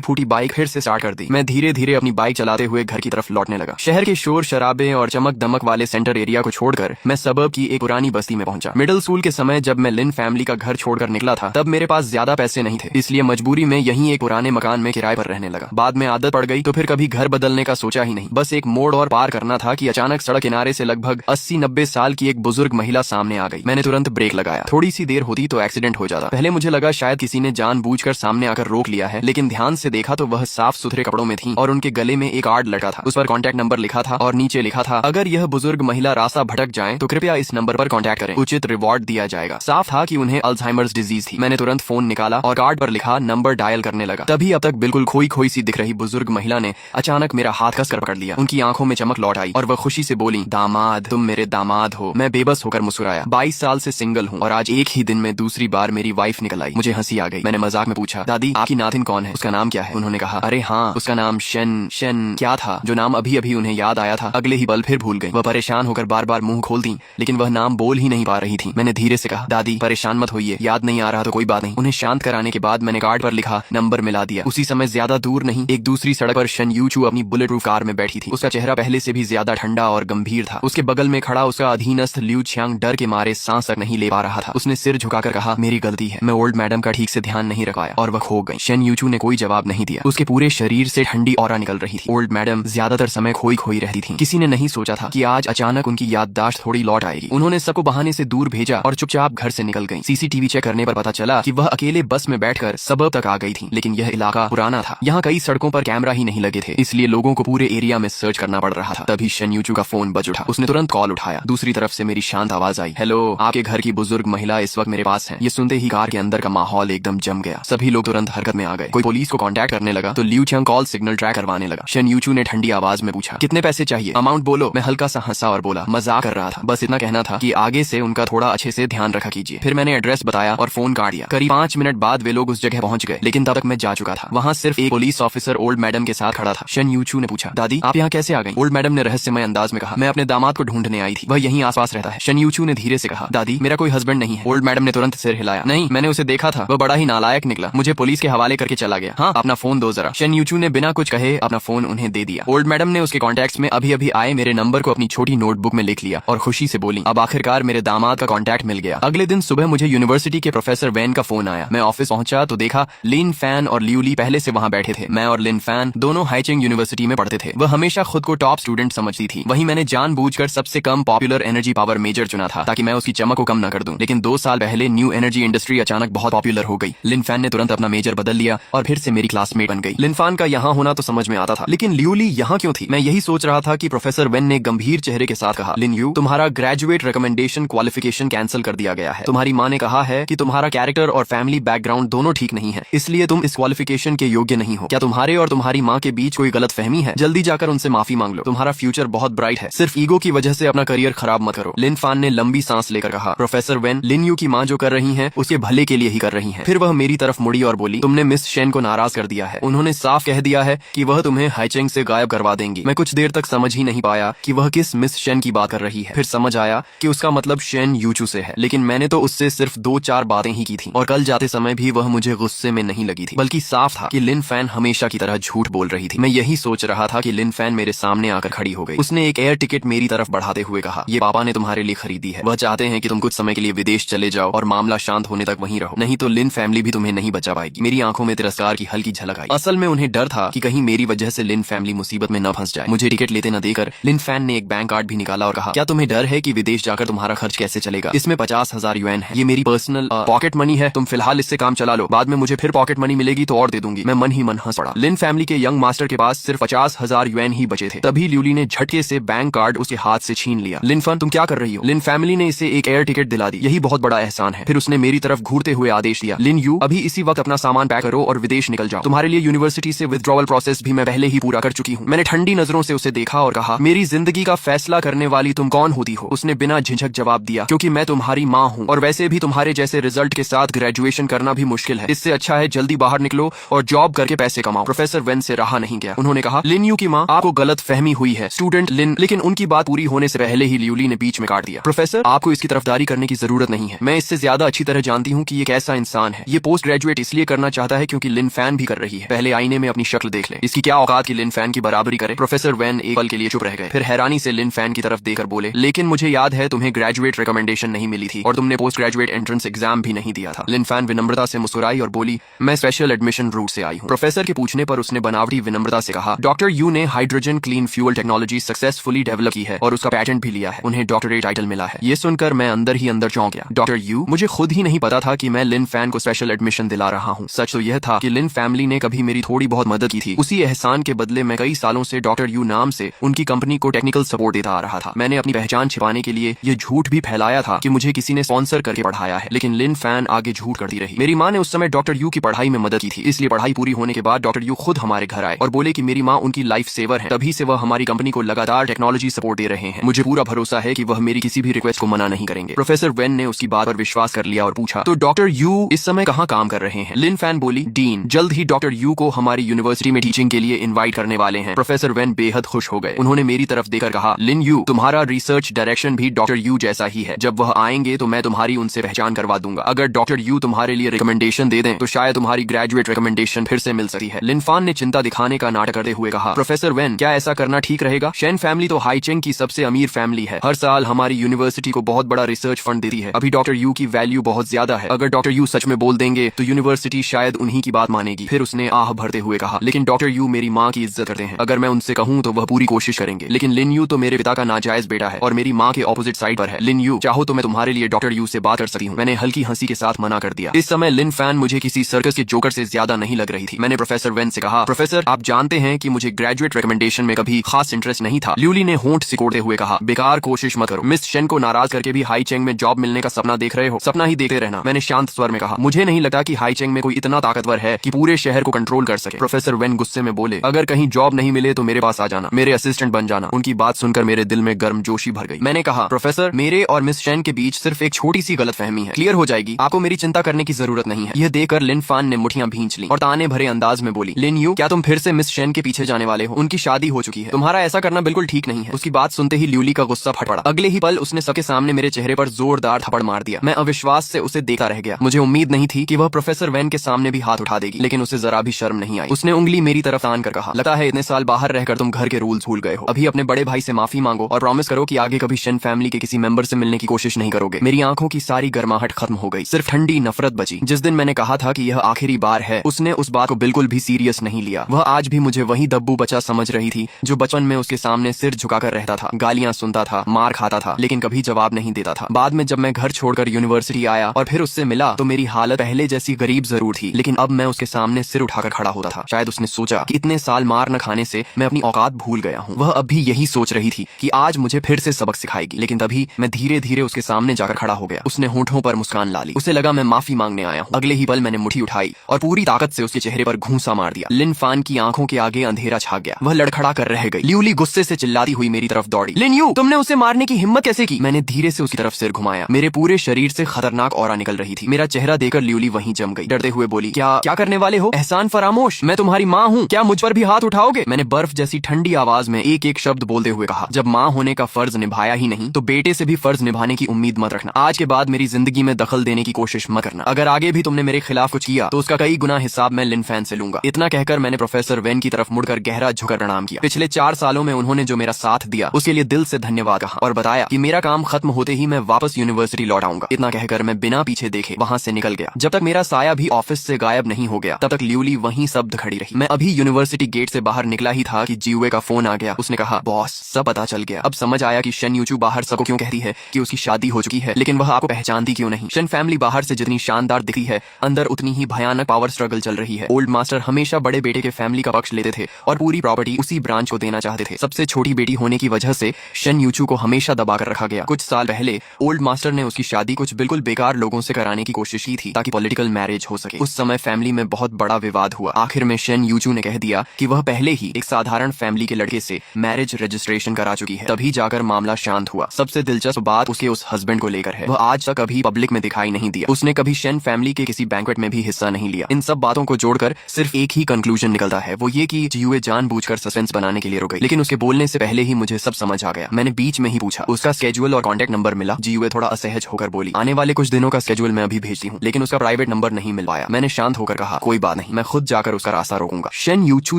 फूटी बाइक फिर से स्टार्ट कर दी। मैं धीरे धीरे अपनी बाइक चलाते हुए घर की तरफ लौटने लगा। शहर के शोर शराबे और चमक दमक वाले सेंटर एरिया को छोड़कर मैं सबब की एक पुरानी बस्ती में पहुंचा। मिडिल स्कूल के समय जब मैं लिन फैमिली का घर छोड़कर निकला था तब मेरे पास ज्यादा पैसे नहीं थे, इसलिए मजबूरी में यहीं एक पुराने मकान में किराए पर रहने लगा। बाद में आदत पड़ गई तो फिर कभी घर बदलने का सोचा ही नहीं। बस एक मोड़ और पार करना था कि अचानक सड़क किनारे से लगभग 80-90 साल की एक बुजुर्ग महिला सामने आ गई। मैंने तुरंत ब्रेक लगाया। थोड़ी सी देर होती तो एक्सीडेंट हो जाता। पहले मुझे लगा शायद किसी ने जानबूझकर सामने आकर रोक लिया है, लेकिन ध्यान से देखा तो वह साफ सुथरे कपड़ों में थी और उनके गले में एक कार्ड लटका था। उस पर कॉन्टैक्ट नंबर लिखा था और नीचे लिखा था, अगर यह बुजुर्ग महिला रास्ता भटक जाए तो कृपया इस नंबर पर कॉन्टैक्ट करें, उचित रिवॉर्ड दिया जाएगा। साफ था कि उन्हें अल्जाइमर्स डिजीज थी। मैंने तुरंत फोन निकाला और कार्ड पर लिखा नंबर डायल करने लगा। तभी अब तक बिल्कुल खोई खोई सी दिख रही बुजुर्ग महिला ने अचानक मेरा हाथ कसकर पकड़ लिया। उनकी आंखों में चमक लौट आई और वह खुशी से बोली, दामाद, तुम मेरे दामाद हो। मैं बेबस होकर मुस्कुराया। 22 साल से सिंगल हूँ और आज एक ही दिन में दूसरी बार मेरी वाइफ निकल आई। मुझे हंसी आ गई। मैंने मजाक में पूछा, दादी आपकी नातिन कौन है, उसका नाम क्या है? उन्होंने कहा, अरे हाँ, उसका नाम शन क्या था, जो नाम अभी अभी उन्हें याद आया था अगले ही पल फिर भूल गई। वह परेशान होकर बार बार मुंह खोलती लेकिन वह नाम बोल ही नहीं पा रही थी। मैंने धीरे से कहा, दादी परेशान मत होइए, याद नहीं आ रहा तो कोई बात नहीं। उन्हें शांत कराने के बाद मैंने कार्ड पर लिखा नंबर मिला दिया। उसी समय ज्यादा दूर नहीं एक दूसरी सड़क पर शन यूचू अपनी बुलेट प्रूफ कार में बैठी थी। उसका चेहरा पहले से भी ज्यादा ठंडा और गंभीर था। उसके बगल में खड़ा उसका अधीनस्थ लियू छियांग डर के मारे सांस तक नहीं ले पा रहा था। उसने सिर झुकाकर कहा, मेरी गलती है, मैं ओल्ड मैडम का ठीक से ध्यान नहीं रख पाया, और वह खो गई। शन यूचू ने कोई जवाब नहीं दिया। उसके पूरे शरीर से ठंडी ऑरा निकल रही थी। ओल्ड मैडम ज्यादातर समय खोई खोई रहती थी। किसी ने नहीं सोचा था कि आज अचानक उनकी याददाश्त थोड़ी लौट आएगी। उन्होंने सबको बहाने से दूर भेजा और चुपचाप घर से निकल गई। सीसीटीवी चेक करने पर पता चला कि वह अकेले बस में बैठकर सबब तक आ गई थी, लेकिन यह इलाका पुराना था। यहाँ कई सड़कों पर कैमरा ही नहीं लगे थे, इसलिए लोगों को पूरे एरिया में सर्च करना पड़ रहा था। तभी शन यूचू का फोन बज उठा। उसने तुरंत कॉल उठाया। दूसरी तरफ से मेरी शांत आवाज आई, हेलो, आपके घर की बुजुर्ग महिला इस वक्त मेरे पास है। ये सुनते ही कार के अंदर का माहौल एकदम जम गया। सभी लोग तुरंत हरकत में आ गए। कोई पुलिस को कांटेक्ट करने लगा तो लियू छियांग कॉल सिग्नल ट्रैक करवाने लगा। शन यूचू ने ठंडी आवाज में पूछा, कितने पैसे चाहिए, अमाउंट बोलो। मैं हल्का सा हंसा और बोला, मजाक कर रहा था, बस इतना कहना था कि आगे से उनका थोड़ा अच्छे से ध्यान रखा कीजिए। फिर मैंने एड्रेस बताया और फोन काट दिया। करीब 5 मिनट बाद वे लोग उस जगह पहुंच गए, लेकिन तब तक मैं जा चुका था। वहाँ सिर्फ एक पुलिस ऑफिसर ओल्ड मैडम के साथ खड़ा था। शन यूचू ने पूछा, दादी आप यहाँ कैसे आ गई? ओल्ड मैडम ने रहस्यमय अंदाज में कहा, मैं अपने दामाद को ढूंढने आई थी, वह यहीं आसपास रहता है। शन यूचू ने धीरे से कहा, दादी मेरा कोई हस्बैंड नहीं है। ओल्ड मैडम ने तुरंत सिर हिलाया, नहीं, मैंने उसे देखा था, वह बड़ा ही नालायक निकला, मुझे पुलिस के हवाले करके चला गया। हाँ, अपना फोन दो जरा। शन यूचू ने बिना कुछ कहे अपना फोन उन्हें दे दिया। ओल्ड मैडम ने उसके कॉन्टैक्ट्स में अभी अभी आए मेरे नंबर को अपनी छोटी नोटबुक में लिख लिया और खुशी से बोली, अब आखिरकार मेरे दामाद का कॉन्टैक्ट मिल गया। अगले दिन सुबह मुझे यूनिवर्सिटी के प्रोफेसर वैन का फोन आया। मैं ऑफिस पहुंचा तो देखा लिन फैन और लियू ली पहले से वहां बैठे थे। मैं और लिन फैन दोनों हाइचिंग यूनिवर्सिटी में पढ़ते थे। वह हमेशा खुद को टॉप स्टूडेंट समझती थी। वहीं मैंने जानबूझकर सबसे कम पॉपुलर एनर्जी पावर मेजर चुना था ताकि मैं उसकी चमक को कम न कर दूं। लेकिन 2 साल पहले न्यू एनर्जी इंडस्ट्री अचानक बहुत पॉपुलर हो गई। लिन फैन ने तुरंत अपना मेजर बदल लिया और फिर से मेरी क्लासमेट बन गई। लिन फैन का यहाँ होना तो समझ में आता था, लेकिन लियू ली यहाँ क्यों थी? मैं यही सोच रहा था कि प्रोफेसर वेन ने गंभीर चेहरे के साथ कहा, लिन यू, तुम्हारा ग्रेजुएट रिकमेंडेशन क्वालिफिकेशन कैंसिल कर दिया गया है। तुम्हारी माँ ने कहा है कि तुम्हारा कैरेक्टर और फैमिली बैकग्राउंड दोनों ठीक नहीं है, इसलिए तुम इस क्वालिफिकेशन के योग्य नहीं हो। क्या तुम्हारे और तुम्हारी माँ के बीच कोई गलत फहमी है? जल्दी जाकर उनसे माफी मांग लो। तुम्हारा फ्यूचर बहुत ब्राइट है, सिर्फ ईगो की वजह से अपना करियर खराब मत करो। लिन फैन ने लंबी सांस लेकर कहा, प्रोफेसर वेन, लिन यू की माँ जो कर रही है उसके भले के लिए ही कर रही है। फिर वह मेरी तरफ मुड़ी और बोली, तुमने मिस शेन को नाराज कर दिया है। उन्होंने साफ कह दिया है कि वह तुम्हें हाइचिंग से गायब करवा देंगी। मैं कुछ देर तक समझ ही नहीं पाया कि वह किस मिस शेन की बात कर रही है। फिर समझ आया कि उसका मतलब शेन यूचू से है, लेकिन मैंने तो उससे सिर्फ 2-4 बातें ही की थी और कल जाते समय भी वह मुझे गुस्से में नहीं लगी थी, बल्कि साफ था कि लिन फैन हमेशा की तरह झूठ बोल रही थी। मैं यही सोच रहा था कि लिन फैन मेरे सामने आकर खड़ी हो गई। उसने एक एयर टिकट मेरी तरफ बढ़ाते हुए कहा, ये पापा ने तुम्हारे लिए खरीदी है। वह चाहते हैं कि तुम कुछ समय के लिए विदेश चले जाओ और मामला शांत होने तक वहीं रहो, नहीं तो लिन फैमिली भी तुम्हें नहीं बचा पाएगी। मेरी आंखों में तिरस्कार की हल्की झलक आई। असल में उन्हें डर था कि कहीं मेरी वजह से लिन फैमिली मुसीबत में न फंस जाए। मुझे टिकट लेते न देकर लिन फैन ने एक बैंक कार्ड भी निकाला और कहा, क्या तुम्हें डर है कि विदेश जाकर तुम्हारा खर्च कैसे चलेगा? इसमें 50,000 युएन है, ये मेरी पर्सनल पॉकेट मनी है, तुम फिलहाल इससे काम चला लो, बाद में मुझे फिर पॉकेट मनी मिलेगी तो और दे दूंगी। मैं मन ही मन हंस पड़ा। लिन फैमिली के यंग मास्टर के पास सिर्फ 50,000 युएन ही बचे थे। तभी ल्यूली ने झटके से बैंक कार्ड उसके हाथ से छीन लिया। लिन फैन, तुम क्या कर रही हो? लिन फैमिली ने इसे एक एयर टिकट दिला दी, यही बहुत बड़ा एहसान है। फिर उसने मेरी तरफ घूरते हुए आदेश दिया, लिन यू, अभी इसी वक्त अपना सामान पैक करो और विदेश निकल जाओ। तुम्हारे लिए यूनिवर्सिटी से विथड्रॉवल प्रोसेस भी मैं पहले ही पूरा कर चुकी हूँ। मैंने ठंडी नजरों से उसे देखा और कहा, मेरी जिंदगी का फैसला करने वाली तुम कौन होती हो? उसने बिना झिझक जवाब दिया, क्योंकि मैं तुम्हारी माँ हूँ और वैसे भी तुम्हारे जैसे रिजल्ट के साथ ग्रेजुएशन करना भी मुश्किल है। इससे अच्छा है जल्दी बाहर निकलो और जॉब करके पैसे कमाओ। प्रोफेसर वेन से रहा नहीं गया। उन्होंने कहा, लिन यू की माँ, आपको गलत फहमी हुई है, स्टूडेंट लिन। लेकिन उनकी बात पूरी होने से पहले ही ल्यूली ने बीच में काट दिया, प्रोफेसर, आपको इसकी तरफदारी करने की जरूरत नहीं है। मैं इससे ज्यादा अच्छी तरह जानती हूँ कि ये कैसा इंसान है। ये पोस्ट ग्रेजुएट इसलिए करना चाहता है क्योंकि लिन फैन भी कर रही है। पहले आईने में अपनी शक्ल देख ले, इसकी क्या औकात की लिन फैन की बराबरी करे। प्रोफेसर वैन एक पल के लिए चुप रह गए, फिर हैरानी से लिन फैन की तरफ देखकर बोले, लेकिन मुझे याद है तुम्हें ग्रेजुएट रिकमेंडेशन नहीं मिली थी और तुमने पोस्ट ग्रेजुएट एंट्रेंस एग्जाम भी नहीं दिया था। लिन फैन विनम्रता से मुस्कुराई और बोली, मैं स्पेशल एडमिशन रूट से आई हूँ। प्रोफेसर के पूछने पर उसने बनावटी विनम्रता से कहा, डॉक्टर यू ने hydrogen clean fuel technology successfully develop की है और उसका पैटेंट भी लिया है। उन्हें डॉक्टरेट टाइटल मिला है। ये सुनकर मैं अंदर ही अंदर चौंक गया। डॉक्टर यू, मुझे खुद ही नहीं पता था कि मैं लिन फैन को स्पेशल एडमिशन दिला रहा हूँ। सच तो यह था कि लिन फैमिली ने कभी मेरी थोड़ी बहुत मदद की थी। उसी एहसान के बदले मैं कई सालों से डॉक्टर यू नाम से उनकी कंपनी को टेक्निकल सपोर्ट देता आ रहा था। मैंने अपनी पहचान छिपाने के लिए ये झूठ भी फैलाया था कि मुझे किसी ने स्पॉन्सर करके पढ़ाया है, लेकिन लिन फैन आगे झूठ करती रही। मेरी माँ ने उस समय डॉक्टर यू की पढ़ाई में मदद की थी, इसलिए पढ़ाई पूरी होने के बाद डॉक्टर यू खुद हमारे घर आए और बोले कि मेरी माँ उनकी लाइफ सेवर है, तभी से वह हमारी कंपनी को लगातार टेक्नोलॉजी सपोर्ट दे रहे हैं। मुझे पूरा भरोसा है कि वह मेरी किसी भी रिक्वेस्ट को मना नहीं करेंगे। प्रोफेसर वेन ने उसकी बात पर विश्वास कर लिया और पूछा, तो डॉक्टर यू इस समय कहाँ काम कर रहे हैं? लिन फैन बोली, डीन जल्द ही डॉक्टर यू को हमारी यूनिवर्सिटी में टीचिंग के लिए इनवाइट करने वाले हैं। प्रोफेसर वेन बेहद खुश हो गए। उन्होंने मेरी तरफ देखकर कहा, लिन यू, तुम्हारा रिसर्च डायरेक्शन भी डॉक्टर यू जैसा ही है। जब वह आएंगे तो मैं तुम्हारी उनसे पहचान करवा दूंगा। अगर डॉक्टर यू तुम्हारे लिए रिकमेंडेशन दे दें तो शायद तुम्हारी ग्रेजुएट रिकमेंडेशन फिर से मिल सकती है। लिन फैन ने चिंता दिखाने का नाटक करते हुए कहा, प्रोफेसर वेन, क्या ऐसा करना ठीक रहेगा? शेन फैमिली तो हाईचेंग की सबसे अमीर फैमिली है, हर साल हमारी यूनिवर्सिटी को बहुत बड़ा रिसर्च फंड देती है। अभी डॉक्टर यू की वैल्यू बहुत ज्यादा है। अगर डॉक्टर यू सच में बोल देंगे तो यूनिवर्सिटी शायद उन्हीं की बात मानेगी। फिर उसने आह भरते हुए कहा, लेकिन डॉक्टर यू मेरी माँ की इज्जत करते हैं। अगर मैं उनसे कहूँ तो वह पूरी कोशिश करेंगे। लेकिन लिन यू तो मेरे पिता का नाजायज बेटा है और मेरी माँ के ऑपोजिट साइड पर है। लिन यू, चाहो तो मैं तुम्हारे लिए डॉक्टर यू से बात कर सकती हूँ। मैंने हल्की हंसी के साथ मना कर दिया। इस समय लिन फैन मुझे किसी सर्कस के जोकर से ज्यादा नहीं लग रही थी। मैंने प्रोफेसर वेन से कहा, प्रोफेसर, आप जानते हैं कि मुझे ग्रेजुएट रिकमेंडेशन में कभी खास इंटरेस्ट नहीं था। ल्यूली ने होंठ सिकोड़ते हुए कहा, बेकार कोशिश मत करो। मिस शेन को नाराज करके भी हाईचेंग में जॉब मिलने का सपना देख रहे हो? सपना ही देखते रहना। मैंने शांत स्वर में कहा, मुझे नहीं लगता कि हाईचेंग में कोई इतना ताकतवर है कि पूरे शहर को कंट्रोल कर सके। प्रोफेसर वेन गुस्से में बोले, अगर कहीं जॉब नहीं मिले तो मेरे पास आ जाना, मेरे असिस्टेंट बन जाना। उनकी बात सुनकर मेरे दिल में गर्मजोशी भर गई। मैंने कहा, प्रोफेसर, मेरे और मिस शेन के बीच सिर्फ एक छोटी सी गलतफहमी है, क्लियर हो जाएगी। आपको मेरी चिंता करने की जरूरत नहीं है। यह देखकर लिन फैन ने मुठियां भींच ली और ताने भरे अंदाज में बोली, लिन यू, क्या तुम फिर से मिस शेन के पीछे जाने वाले हो? उनकी शादी हो चुकी है, तुम्हारा ऐसा करना बिल्कुल ठीक नहीं है। उसकी बात सुनते ही ल्यूली का गुस्सा फट पड़ा। अगले ही पल उसने सबके सामने मेरे चेहरे पर जोरदार थप्पड़ मार दिया। मैं अविश्वास से उसे देखता रह गया। मुझे उम्मीद नहीं थी कि वह प्रोफेसर वेन के सामने भी हाथ उठा देगी, लेकिन उसे जरा भी शर्म नहीं आई। उसने उंगली मेरी तरफ तान कर कहा, लगता है इतने साल बाहर रहकर तुम घर के रूल्स भूल गए हो। अभी अपने बड़े भाई से माफी मांगो और प्रॉमिस करो कि आगे कभी शेन फैमिली के किसी मेंबर से मिलने की कोशिश नहीं करोगे। मेरी आंखों की सारी गर्माहट खत्म हो गई, सिर्फ ठंडी नफरत बची। जिस दिन मैंने कहा था कि यह आखिरी बार है, उसने उस बात को बिल्कुल भी सीरियस नहीं लिया। वह आज भी मुझे वही दब्बू बच्चा समझ रही थी जो बचपन में उसके सामने सिर झुकाकर रहता था, गालियां सुनता था, मार खाता था, लेकिन कभी जवाब नहीं देता था। बाद में जब मैं घर छोड़कर यूनिवर्सिटी आया और फिर उससे मिला तो मेरी हालत पहले जैसी गरीब जरूर थी, लेकिन अब मैं उसके सामने सिर उठाकर खड़ा होता था। शायद उसने सोचा कि इतने साल मार न खाने से मैं अपनी औकात भूल गया हूँ। वह अब भी यही सोच रही थी कि आज मुझे फिर से सबक सिखाएगी, लेकिन तभी मैं धीरे धीरे उसके सामने जाकर खड़ा हो गया। उसने होंठों पर मुस्कान ला ली। उसे लगा मैं माफी मांगने आया हूँ। अगले ही पल मैंने मुट्ठी उठाई और पूरी ताकत से उसके चेहरे पर घूंसा मार दिया। लिन फैन की आंखों के आगे अंधेरा छा गया। वह लड़खड़ा कर रह गई। ल्यूली गुस्से से चिल्लाती हुई मेरी तरफ दौड़ी, लिन यू, तुमने उसे मारने की हिम्मत कैसे की? मैंने धीरे से उसकी तरफ सिर घुमाया। मेरे पूरे शरीर से खतरनाक ऑरा निकल रही थी। मेरा चेहरा देखकर ल्यूली वहीं जम गई। डरते हुए बोली, क्या करने वाले हो? एहसान फरामोश, मैं तुम्हारी माँ हूँ, क्या मुझ पर भी हाथ उठाओगे? मैंने बर्फ जैसी ठंडी आवाज में एक एक शब्द बोलते हुए कहा, जब माँ होने का फर्ज निभाया ही नहीं तो बेटे से भी फर्ज निभाने की उम्मीद मत रखना। आज के बाद मेरी जिंदगी में दखल देने की कोशिश मत करना। अगर आगे भी तुमने मेरे खिलाफ कुछ किया तो उसका कई गुना हिसाब मैं लिन फैन से लूंगा। इतना कहकर मैंने प्रोफेसर वेन की तरफ मुड़कर गहरा झुकर प्रणाम किया। पिछले 4 सालों में उन्होंने जो मेरा साथ दिया उसके लिए दिल से धन्यवाद कहा और बताया कि मेरा काम खत्म होते ही मैं वापस यूनिवर्सिटी लौट आऊंगा। इतना कहकर मैं बिना पीछे देखे वहां से निकल गया। जब तक मेरा साया भी ऑफिस से गायब नहीं हो गया तब तक ल्यूली वहीं शब्द खड़ी रही। मैं अभी यूनिवर्सिटी गेट से बाहर निकला ही था कि जीवे का फोन आ गया। उसने कहा, बॉस, सब पता चल गया। अब समझ आया कि शेन यूचू बाहर सबको क्यों कहती है कि उसकी शादी हो चुकी है, लेकिन वह आपको पहचानती क्यों नहीं। शेन फैमिली बाहर से जितनी शानदार दिखती है अंदर उतनी ही भयानक पावर स्ट्रगल चल रही है। ओल्ड मास्टर हमेशा बड़े बेटे के फैमिली का पक्ष लेते थे और पूरी प्रॉपर्टी उसी ब्रांच को देना चाहते थे। सबसे छोटी बेटी होने की वजह से शेन यूचू को हमेशा दबाकर रखा गया। कुछ साल पहले ओल्ड मास्टर ने उसकी शादी कुछ बिल्कुल बेकार लोगों से कराने की कोशिश की थी ताकि पॉलिटिकल मैरिज हो सके। उस समय फैमिली में बहुत बड़ा विवाद हुआ। आखिर में शेन यूचू ने कह दिया कि वह पहले ही एक साधारण फैमिली के लड़के से मैरिज रजिस्ट्रेशन करा चुकी है। तभी जाकर मामला शांत हुआ। सबसे दिलचस्प बात उसके उस हस्बैंड को लेकर है। वह आज तक कभी पब्लिक में दिखाई नहीं दिया। उसने कभी शेन फैमिली के किसी बैंक्वेट में भी हिस्सा नहीं लिया। इन सब बातों को जोड़कर सिर्फ एक ही कंक्लूजन निकलता है, वो ये कि जीवे जानबूझकर सस्पेंस बनाने के लिए रुक गई। लेकिन उसके बोलने से पहले ही मुझे सब समझ आ गया। मैंने बीच में ही पूछा, उसका स्केड्यूल और कॉन्टैक्ट नंबर मिला? जीवे थोड़ा असहज होकर बोली, आने वाले कुछ दिनों का स्केड्यूल मैं अभी भेजती हूँ, लेकिन उसका प्राइवेट नंबर नंबर नहीं मिल पाया। मैंने शांत होकर कहा, कोई बात नहीं, मैं खुद जाकर उसका रास्ता रोकूंगा। शेन यूचू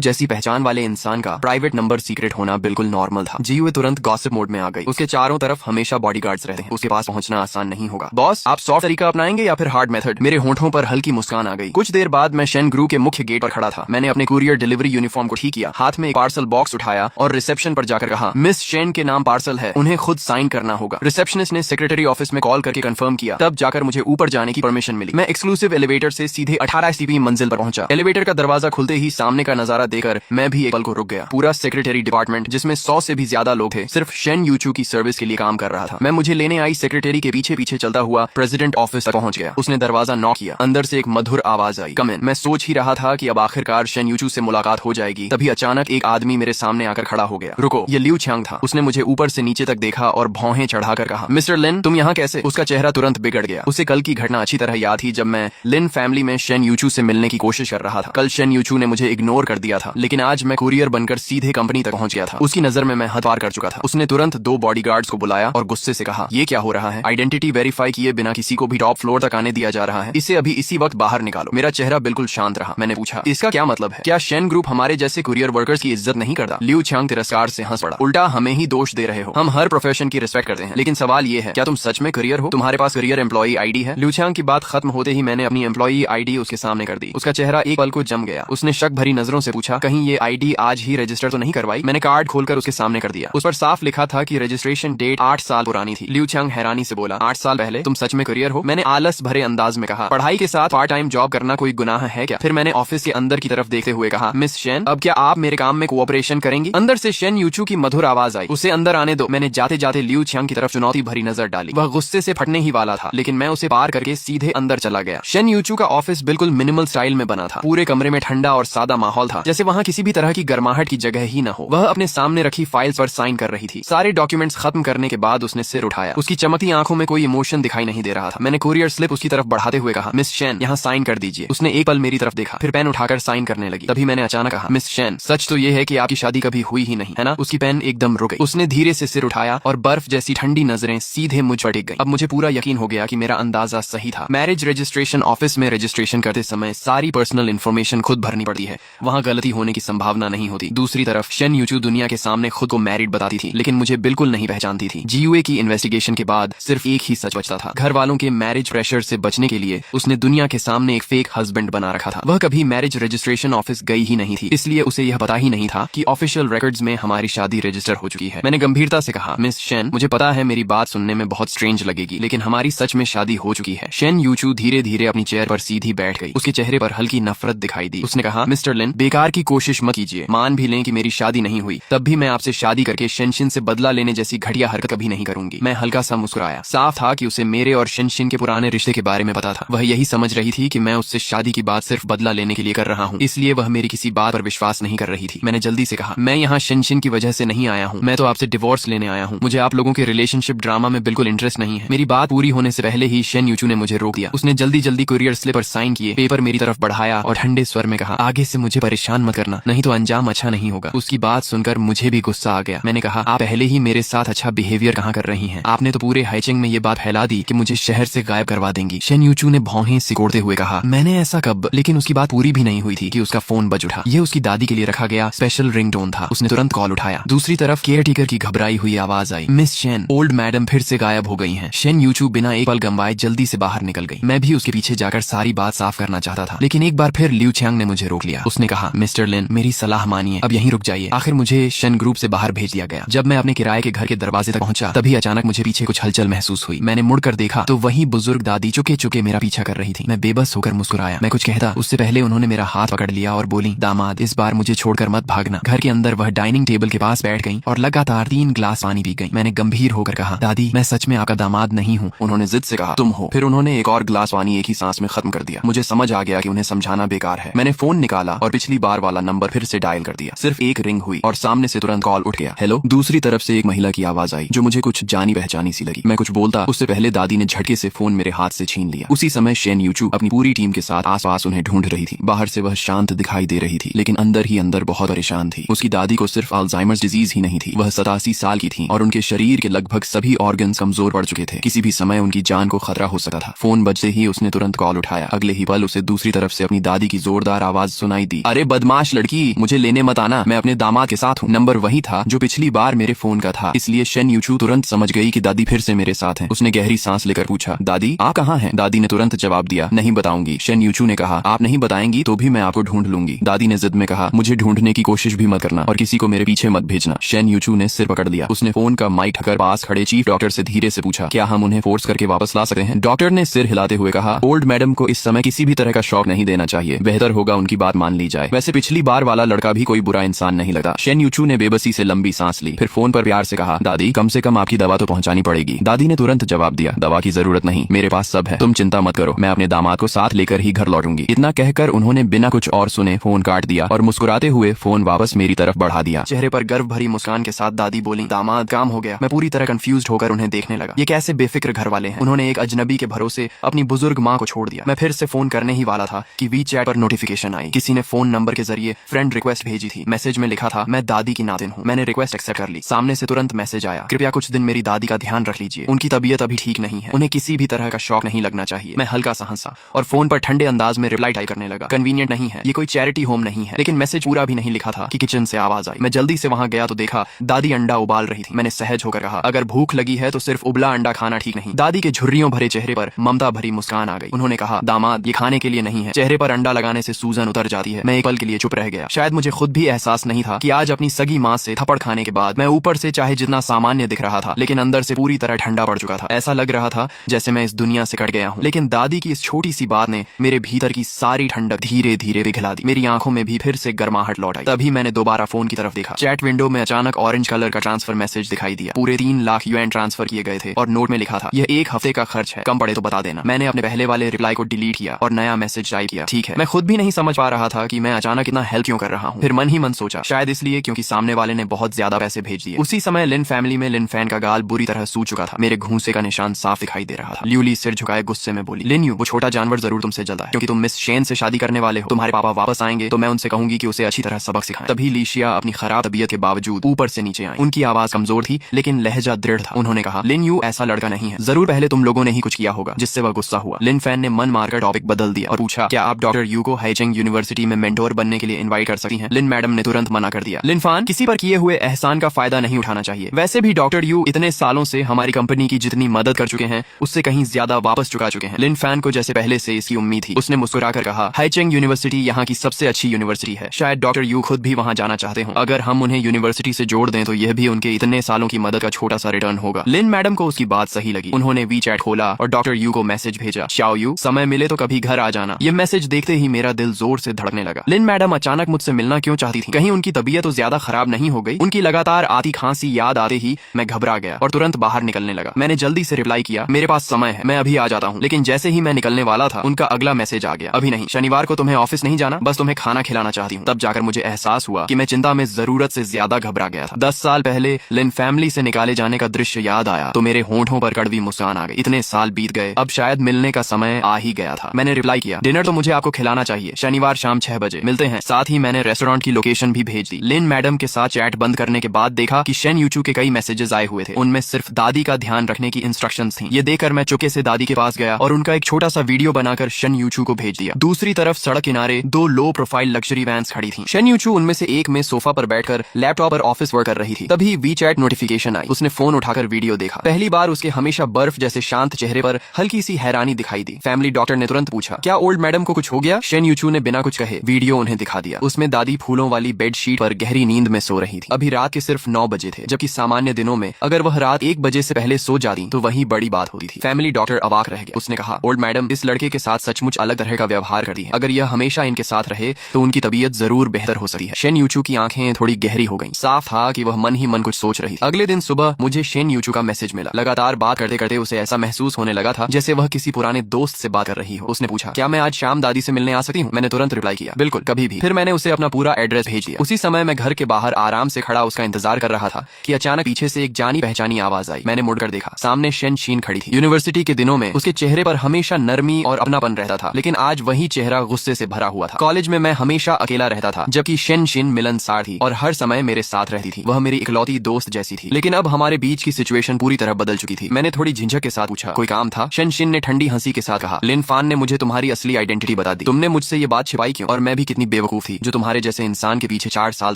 जैसी पहचान वाले इंसान का प्राइवेट नंबर सीक्रेट होना बिल्कुल नॉर्मल था। जीवे तुरंत गॉसिप मोड में आ गई। उसके चारों तरफ हमेशा बॉडीगार्ड्स रहते हैं, उसके पास पहुंचना आसान नहीं होगा। बॉस, आप सॉफ्ट तरीका अपनाएंगे या फिर हार्ड मेथड? मेरे होंठों पर हल्की मुस्कान आ गई। कुछ देर बाद मैं शेन ग्रू के मुख्य गेट पर खड़ा था। मैंने अपने कुरियर डिलीवरी यूनिफॉर्म को ठीक किया, हाथ में एक पार्सल बॉक्स उठाया और रिसेप्शन पर जाकर कहा, मिस शेन के नाम पार्सल है, उन्हें खुद साइन करना होगा। रिसेप्शनिस्ट ने सेक्रेटरी ऑफिस में कॉल करके कंफर्म किया, तब जाकर मुझे ऊपर जाने की परमिशन मिली। मैं एक्सक्लूसिव एलिवेटर से सीधे 18 सीपी मंजिल पर पहुंचा। एलिवेटर का दरवाजा खुलते ही सामने का नजारा देखकर मैं भी एक पल को रुक गया। पूरा सेक्रेटरी डिपार्टमेंट, जिसमें 100 से भी ज्यादा लोग थे, सिर्फ शेन यूचू की सर्विस के लिए काम कर रहा था। मैं मुझे लेने आई सेक्रेटरी के पीछे पीछे चलता हुआ प्रेसिडेंट ऑफिस तक पहुंच गया। उसने दरवाजा नॉक किया। अंदर से एक मधुर आवाज आई, कम इन। मैं सोच ही रहा था कि अब आखिरकार शेन यूचू से मुलाकात हो जाएगी, तभी अचानक एक आदमी मेरे सामने आकर खड़ा हो गया। रुको, ये लियू छियांग था। उसने मुझे ऊपर से नीचे तक देखा और भौहें चढ़ाकर कहा, मिस्टर लिन, तुम यहाँ कैसे? उसका चेहरा तुरंत बिगड़ गया। उसे कल की घटना अच्छी तरह याद थी, जब मैं लिन फैमिली में शेन यूचू से मिलने की कोशिश कर रहा था। कल शेन यूचू ने मुझे इग्नोर कर दिया था, लेकिन आज मैं कुरियर बनकर सीधे कंपनी तक पहुंच गया था। उसकी नजर में मैं हद पार कर चुका था। उसने तुरंत 2 बॉडीगार्ड्स को बुलाया और गुस्से से कहा, ये क्या हो रहा है? आइडेंटिटी वेरीफाई किए बिना किसी को भी टॉप फ्लोर तक आने दिया जा रहा है। इसे अभी इसी वक्त बाहर निकालो। मेरा चेहरा बिल्कुल शांत रहा। मैंने पूछा, इसका क्या मतलब है? क्या शेन ग्रुप हमारे जैसे कुरियर वर्कर्स की इज्जत नहीं करता? लियू छियांग तिरस्कार से हंस पड़ा, उल्टा हमें ही दोष दे रहे हो। हम हर प्रोफेशन की रिस्पेक्ट करते हैं, लेकिन सवाल ये है, क्या तुम सच में कुरियर हो? तुम्हारे पास कुरियर एम्प्लॉई आईडी है? लियू छियांग की बात खत्म होते ही मैंने अपनी एम्प्लॉई आईडी उसके सामने कर दी। उसका चेहरा एक पल को जम गया। उसने शक भरी नजरों से पूछा, कहीं ये आईडी आज ही रजिस्टर तो नहीं करवाई? मैंने कार्ड खोलकर उसके सामने कर दिया। उस पर साफ लिखा था कि रजिस्ट्रेशन डेट 8 साल पुरानी थी। लियू छियांग हैरानी से बोला, 8 साल पहले? तुम सच में कुरियर हो? मैंने आलस भरे अंदाज में कहा, पढ़ाई के साथ पार्ट टाइम जॉब करना कोई गुनाह है क्या? फिर मैंने ऑफिस के अंदर की तरफ देखते हुए कहा, मिस शेन, अब क्या आप मेरे काम में कोऑपरेशन करेंगी? अंदर से शेन यूचू की मधुर आवाज आई, उसे अंदर आने दो। मैंने जाते जाते लियू छियांग की तरफ चुनौती भरी नजर डाली। वह गुस्से से फटने ही वाला था, लेकिन मैं उसे पार करके सीधे अंदर चला गया। शेन यूचू का ऑफिस बिल्कुल मिनिमल स्टाइल में बना था। पूरे कमरे में ठंडा और सादा माहौल था, जैसे वहाँ किसी भी तरह की गर्माहट की जगह ही न हो। वह अपने सामने रखी फाइल्स पर साइन कर रही थी। सारे डॉक्यूमेंट्स खत्म करने के बाद उसने सिर उठाया। उसकी चमकती आंखों में कोई इमोशन दिखाई नहीं दे रहा था। मैंने कुरियर स्लिप उसकी तरफ बढ़ाते हुए कहा, मिस शेन, यहाँ साइन कर दीजिए। उसने एक पल मेरी तरफ देखा, फिर पेन उठाकर साइन करने लगी। तभी मैंने अचानक कहा, मिस शेन, सच तो ये है कि आपकी शादी कभी हुई ही नहीं, है ना? उसकी पेन एकदम रुक गई। उसने धीरे से सिर उठाया और बर्फ जैसी ठंडी नजरें सीधे मुझ पर टिक गई। अब मुझे पूरा यकीन हो गया कि मेरा अंदाजा सही था। मैरिज रजिस्ट्रेशन ऑफिस में रजिस्ट्रेशन करते समय सारी पर्सनल इन्फॉर्मेशन खुद भरनी पड़ती है, वहाँ गलती होने की संभावना नहीं होती। दूसरी तरफ शेन यूचू दुनिया के सामने खुद को मैरिड बताती थी, लेकिन मुझे बिल्कुल नहीं पहचानती थी। जीयूए की इन्वेस्टिगेशन के बाद सिर्फ एक ही सच बचता था। घर वालों के मैरिज प्रेशर से बचने के लिए उसने दुनिया के सामने एक फेक हस्बैंड बना रखा था। वह कभी मैरिज रजिस्ट्रेशन ऑफिस गई ही नहीं थी, इसलिए उसे यह पता ही नहीं था कि ऑफिशियल रिकॉर्ड्स में हमारी शादी रजिस्टर हो चुकी है। मैंने गंभीरता से कहा, मिस शेन, मुझे पता है मेरी बात सुनने में बहुत स्ट्रेंज लगेगी, लेकिन हमारी सच में शादी हो चुकी है। शेन यूचू धीरे धीरे अपनी चेयर पर सीधी बैठ गई। उसके चेहरे पर हल्की नफरत दिखाई दी। उसने कहा, मिस्टर लिन, बेकार की कोशिश मत कीजिए। मान भी लें कि मेरी शादी नहीं हुई, तब भी मैं आपसे शादी करके शेनशिन से बदला लेने जैसी घटिया हरकत कभी नहीं करूंगी। मैं हल्का सा मुस्कुराया। साफ था कि उसे मेरे और शेनशिन के पुराने रिश्ते के बारे में पता था। वह यही समझ रही थी कि मैं उससे शादी की बात सिर्फ बदला लेने के लिए कर रहा हूँ, इसलिए वह मेरी किसी बात पर विश्वास नहीं कर रही थी। मैंने जल्दी से कहा, मैं यहाँ शेनशिन की वजह से नहीं आया हूँ, मैं तो आपसे डिवोर्स लेने आया हूँ। मुझे आप लोगों के रिलेशनशिप ड्रामा में बिल्कुल इंटरेस्ट नहीं है। मेरी बात पूरी होने से पहले ही शेन यूचू ने मुझे रोक दिया। उसने जल्दी जल्दी कुरियर स्लिप पर साइन किए, पेपर मेरी तरफ बढ़ाया और ठंडे स्वर में कहा, आगे से मुझे परेशान मत करना, नहीं तो अंजाम अच्छा नहीं होगा। उसकी बात सुनकर मुझे भी गुस्सा आ गया। मैंने कहा, आप पहले ही मेरे साथ अच्छा बिहेवियर कहाँ कर रही हैं? आपने तो पूरे हाइचिंग में ये बात फैला दी कि मुझे शहर से गायब करवा देंगी। शेन यूचू ने भौहें सिकोड़ते हुए कहा, मैंने ऐसा कब? लेकिन उसकी बात पूरी भी नहीं हुई थी कि उसका फोन बज उठा। ये उसकी दादी के लिए रखा गया स्पेशल रिंगटोन था। उसने तुरंत कॉल उठाया। दूसरी तरफ केयर टेकर की घबराई हुई आवाज आई, मिस शेन, ओल्ड मैडम फिर से गायब हो गई हैं। शेन यूचू बिना एक पल गंवाए जल्दी से बाहर निकल गई। मैं भी उसके पीछे जाकर सारी बात साफ करना चाहता था, लेकिन एक बार फिर लियू छियांग ने मुझे रोक लिया। उसने कहा, मिस्टर लिन, मेरी सलाह मानिए, अब यहीं रुक जाइए। आखिर मुझे शेन ग्रुप से बाहर भेज दिया गया। जब मैं अपने किराए के घर के दरवाजे तक पहुंचा, तभी अचानक मुझे पीछे कुछ हलचल महसूस हुई। मैंने मुड़कर देखा तो वही बुजुर्ग दादी चुके चुके मेरा पीछा कर रही थी। मैं बेबस होकर मुस्कुराया। मैं कुछ कहता उससे पहले उन्होंने मेरा हाथ पकड़ लिया और बोली, दामाद, इस बार मुझे छोड़कर मत भागना। घर के अंदर वह डाइनिंग टेबल के पास बैठ गई और लगातार 3 ग्लास पानी पी गई। मैंने गंभीर होकर कहा, दादी, मैं सच में आपका दामाद नहीं हूँ। उन्होंने जिद से कहा, तुम हो। फिर उन्होंने एक और ग्लास पानी एक ही सांस में खत्म कर दिया। मुझे समझ आ गया कि उन्हें समझाना बेकार है। मैंने फोन निकाला और पिछली बार वाला नंबर फिर से डायल कर दिया। सिर्फ एक रिंग हुई और सामने से तुरंत कॉल उठ गया। हेलो। दूसरी तरफ से एक महिला की आवाज आई जो मुझे कुछ जानी पहचानी सी लगी। मैं कुछ बोलता उससे पहले दादी ने झटके से फोन मेरे हाथ से छीन लिया। उसी समय शेन यूचू अपनी पूरी टीम के साथ आसपास उन्हें ढूंढ रही थी। बाहर से वह शांत दिखाई दे रही थी, लेकिन अंदर ही अंदर बहुत परेशान थी। उसकी दादी को सिर्फ अल्जाइमर्स डिजीज ही नहीं थी, वह 87 साल की थी और उनके शरीर के लगभग सभी ऑर्गन्स कमजोर पड़ चुके थे। किसी भी समय उनकी जान को खतरा हो सकता था। फोन बजते ही उसने तुरंत कॉल उठाया। अगले ही पल उसे दूसरी तरफ से अपनी दादी की जोरदार आवाज सुनाई दी। अरे बदमाश लड़की, मुझे लेने मत आना, मैं अपने दामाद के साथ हूँ। नंबर वही था जो पिछली बार मेरे फोन का था, इसलिए शेन यूचू तुरंत समझ गई कि दादी फिर से मेरे साथ है। उसने गहरी सांस लेकर पूछा, दादी आप कहाँ हैं? दादी ने तुरंत जवाब दिया, नहीं बताऊंगी। शेन यूचू ने कहा, आप नहीं बताएंगी तो भी मैं आपको ढूंढ लूंगी। दादी ने जिद में कहा, मुझे ढूंढने की कोशिश भी मत करना और किसी को मेरे पीछे मत भेजना। शेन यूचू ने सिर पकड़ लिया। उसने फोन का माइक ढककर पास खड़े चीफ डॉक्टर से धीरे से पूछा, क्या हम उन्हें फोर्स करके वापस ला सकते हैं? डॉक्टर ने सिर हिलाते हुए कहा, ओल्ड मैडम को इस समय किसी भी तरह का शॉक नहीं देना चाहिए, बेहतर होगा उनकी बात मान ली जाए। वैसे पिछली बार वाला लड़का भी कोई बुरा इंसान नहीं लगा। शेन यूचू ने बेबसी से लंबी सांस ली, फिर फोन पर प्यार से कहा, दादी कम से कम आपकी दवा तो पहुंचानी पड़ेगी। दादी ने तुरंत जवाब दिया, दवा की जरूरत नहीं, मेरे पास सब है, तुम चिंता मत करो, मैं अपने दामाद को साथ लेकर ही घर लौटूंगी। इतना कहकर उन्होंने बिना कुछ और सुने फोन काट दिया और मुस्कुराते हुए फोन वापस मेरी तरफ बढ़ा दिया। चेहरे पर गर्व भरी मुस्कान के साथ दादी बोली, दामाद काम हो गया। मैं पूरी तरह कंफ्यूज्ड होकर उन्हें देखने लगा। ये कैसे बेफिक्र घर वाले हैं? उन्होंने एक अजनबी के भरोसे अपनी बुजुर्ग माँ को छोड़ दिया। मैं फिर से फोन करने ही वाला था कि वी चैट पर नोटिफिकेशन आई। किसी ने फोन नंबर के जरिए फ्रेंड रिक्वेस्ट भेजी थी। मैसेज में लिखा था, मैं दादी की नातिन हूँ। मैंने रिक्वेस्ट एक्सेप्ट कर ली। सामने से तुरंत मैसेज आया, कृपया कुछ दिन मेरी दादी का ध्यान रख लीजिए, उनकी तबीयत अभी ठीक नहीं है, उन्हें किसी भी तरह का शौक नहीं लगना चाहिए। मैं हल्का सा हंसा और फोन पर ठंडे अंदाज में रिप्लाई टाइप करने लगा, कन्वीनियंट नहीं है, ये कोई चैरिटी होम नहीं है। लेकिन मैसेज पूरा भी नहीं लिखा था कि किचन से आवाज आई। मैं जल्दी से वहां गया तो देखा दादी अंडा उबाल रही थी। मैंने सहज होकर कहा, अगर भूख लगी है तो सिर्फ उबला अंडा खाना ठीक नहीं। दादी के झुर्रियों भरे चेहरे पर ममता भरी मुस्कान आ गई। उन्होंने कहा, दामाद ये खाने के लिए नहीं है, चेहरे पर अंडा लगाने से सूजन उतर जाती है। मैं एक पल के लिए चुप रह गया। शायद मुझे खुद भी एहसास नहीं था कि आज अपनी सगी माँ से थप्पड़ खाने के बाद मैं ऊपर से चाहे जितना सामान्य दिख रहा था, लेकिन अंदर से पूरी तरह ठंडा पड़ चुका था। ऐसा लग रहा था जैसे मैं इस दुनिया से कट गया हूँ। लेकिन दादी की इस छोटी सी बात ने मेरे भीतर की सारी ठंडक धीरे धीरे पिघला दी। मेरी आंखों में भी फिर से गर्माहट लौट आई। तभी मैंने दोबारा फोन की तरफ देखा। चैट विंडो में अचानक ऑरेंज कलर का ट्रांसफर मैसेज दिखाई दिया। पूरे 3 लाख यूएन ट्रांसफर किए गए थे और नोट में लिखा था, यह 1 हफ्ते का खर्च है, कम पड़े तो बता देना। मैंने अपने पहले वाले रिप्लाई को डिलीट किया और नया मैसेज टाइप किया, ठीक है। मैं खुद भी नहीं समझ पा रहा था कि मैं अचानक इतना हेल्प क्यों कर रहा हूँ। फिर मन ही मन सोचा, शायद इसलिए क्योंकि सामने वाले ने बहुत ज्यादा पैसे भेज दिए। उसी समय लिन फैमिली में लिन फैन का गाल बुरी तरह सूज चुका था। मेरे घूंसे का निशान साफ दिखाई दे रहा था। ल्यूली सिर झुकाए गुस्से में बोली, लिन यू, वो छोटा जानवर जरूर तुमसे जल्दा है क्योंकि तुम मिस शेन से शादी करने वाले हो। तुम्हारे पापा वापस आएंगे तो मैं उनसे कहूंगी कि उसे अच्छी तरह सबक सिखाएं। तभी लीशिया अपनी खराब तबीयत के बावजूद ऊपर से नीचे आई। उनकी आवाज कमजोर थी लेकिन लहजा दृढ़ था। उन्होंने कहा, लिन यू ऐसा लड़का नहीं है, जरूर पहले तुम लोगों ने ही कुछ किया होगा जिससे वह गुस्सा हुआ। लिन फैन ने मन मारकर टॉपिक बदल दिया और पूछा, क्या आप डॉक्टर यू को हाइचेंग यूनिवर्सिटी में मेंटोर बनने के लिए इनवाइट कर सकती हैं? लिन मैडम ने तुरंत मना कर दिया। लिन फैन, किसी पर किए हुए एहसान का फायदा नहीं उठाना चाहिए। वैसे भी डॉक्टर यू इतने सालों से हमारी कंपनी की जितनी मदद कर चुके हैं उससे कहीं ज्यादा वापस चुका चुके हैं। लिन फैन को जैसे पहले से इसकी उम्मीद थी। उसने मुस्कुराकर कहा, हाइचेंग यूनिवर्सिटी यहाँ की सबसे अच्छी यूनिवर्सिटी है, शायद डॉक्टर यू खुद भी वहाँ जाना चाहते हो। अगर हम उन्हें यूनिवर्सिटी से जोड़ दें तो यह भी उनके इतने सालों की मदद का छोटा सा रिटर्न होगा। लिन मैडम को उसकी बात सही लगी। उन्होंने वी चैट खोला और डॉक्टर यू को मैसेज भेजा, शाओ यू, समय मिले तो कभी घर आ जाना। यह मैसेज देखते ही मेरा दिल जोर से धड़कने लगा। लिन मैडम अचानक मुझसे मिलना क्यों चाहती थी? कहीं उनकी तबीयत तो ज्यादा खराब नहीं हो गई? उनकी लगातार आती खांसी याद आते ही मैं घबरा गया और तुरंत बाहर निकलने लगा। मैंने जल्दी से रिप्लाई किया, मेरे पास समय है, मैं अभी आ जाता हूँ। लेकिन जैसे ही मैं निकलने वाला था उनका अगला मैसेज आ गया, अभी नहीं, शनिवार को तुम्हें ऑफिस नहीं जाना, बस तुम्हें खाना खिलाना चाहती हूँ। तब जाकर मुझे एहसास हुआ कि मैं चिंता में जरूरत से ज्यादा घबरा गया था। 10 साल पहले लिन फैमिली से निकाले जाने का दृश्य याद आया तो मेरे होंठों पर कड़वी मुस्कान आ गई। इतने साल बीत गए, अब शायद मिलने का समय आ ही गया था। मैंने रिप्लाई किया, डिनर तो मुझे आपको खिलाना चाहिए, शनिवार शाम 6 बजे मिलते हैं। साथ ही मैंने रेस्टोरेंट की लोकेशन भी भेज दी। लिन मैडम के साथ चैट बंद करने के बाद देखा कि शेन यूचू के कई मैसेजेस आए हुए थे। उनमें सिर्फ दादी का ध्यान रखने की इंस्ट्रक्शंस थी। ये देखकर मैं चुपके से दादी के पास गया और उनका एक छोटा सा वीडियो बनाकर शेन यूचू को भेज दिया। दूसरी तरफ सड़क किनारे 2 लो प्रोफाइल लग्जरी वैन्स खड़ी थी। शेन यूचू उनमें से एक में सोफा पर बैठकर लैपटॉप पर ऑफिस वर्क कर रही थी। तभी वी चैट नोटिफिकेशन आई। उसने फोन उठाकर वीडियो देखा। पहली बार उसके हमेशा बर्फ जैसे शांत चेहरे पर हल्की सी हैरानी दिखाई दी। फैमिली डॉक्टर ने तुरंत पूछा, क्या ओल्ड मैडम को कुछ हो गया? शेन यूचू ने बिना कुछ कहे वीडियो उन्हें दिखा दिया। उसमें दादी फूलों वाली बेडशीट पर गहरी नींद में सो रही थी। अभी रात के सिर्फ 9 बजे थे, जबकि सामान्य दिनों में अगर वह रात 1 बजे से पहले सो जाती तो वही बड़ी बात होती थी। फैमिली डॉक्टर अवाक रह गया। उसने कहा, ओल्ड मैडम इस लड़के के साथ सचमुच अलग तरह का व्यवहार करती है। अगर यह हमेशा इनके साथ रहे तो उनकी तबीयत जरूर बेहतर हो सकती है। शेन यूचू की आंखें थोड़ी गहरी हो गईं। साफ था कि वह मन ही मन कुछ सोच रही थी। अगले दिन सुबह मुझे शेन यूचू का मैसेज मिला। लगातार बात करते करते उसे ऐसा महसूस होने लगा था जैसे वह किसी पुराने दोस्त से बात कर रही हो। उसने पूछा, क्या मैं आज शाम दादी से मिलने आ सकती हूँ? मैंने तुरंत रिप्लाई किया, बिल्कुल, कभी भी। फिर मैंने उसे अपना पूरा एड्रेस भेज दिया। उसी समय मैं घर के बाहर आराम से खड़ा उसका इंतजार कर रहा था कि अचानक पीछे से एक जानी पहचानी आवाज आई। मैंने मुड़कर देखा, सामने शेन शीन खड़ी थी। यूनिवर्सिटी के दिनों में उसके चेहरे पर हमेशा नरमी और अपनापन रहता था, लेकिन आज वही चेहरा गुस्से से भरा हुआ था। कॉलेज में मैं हमेशा अकेला रहता था, जबकि शेन शिन मिलनसार थी और हर समय मेरे साथ रहती थी। वह मेरी इकलौती दोस्त जैसी थी। लेकिन अब हमारे बीच की सिचुएशन पूरी तरह बदल चुकी थी। मैंने थोड़ी झिझक के साथ पूछा, कोई काम था? शेन शिन ने ठंडी हंसी के साथ कहा, लिन फान ने मुझे तुम्हारी असली आइडेंटिटी बता दी। तुमने मुझसे ये बात छिपाई क्यों? और मैं भी कितनी बेवकूफ थी जो तुम्हारे जैसे इंसान के पीछे 4 साल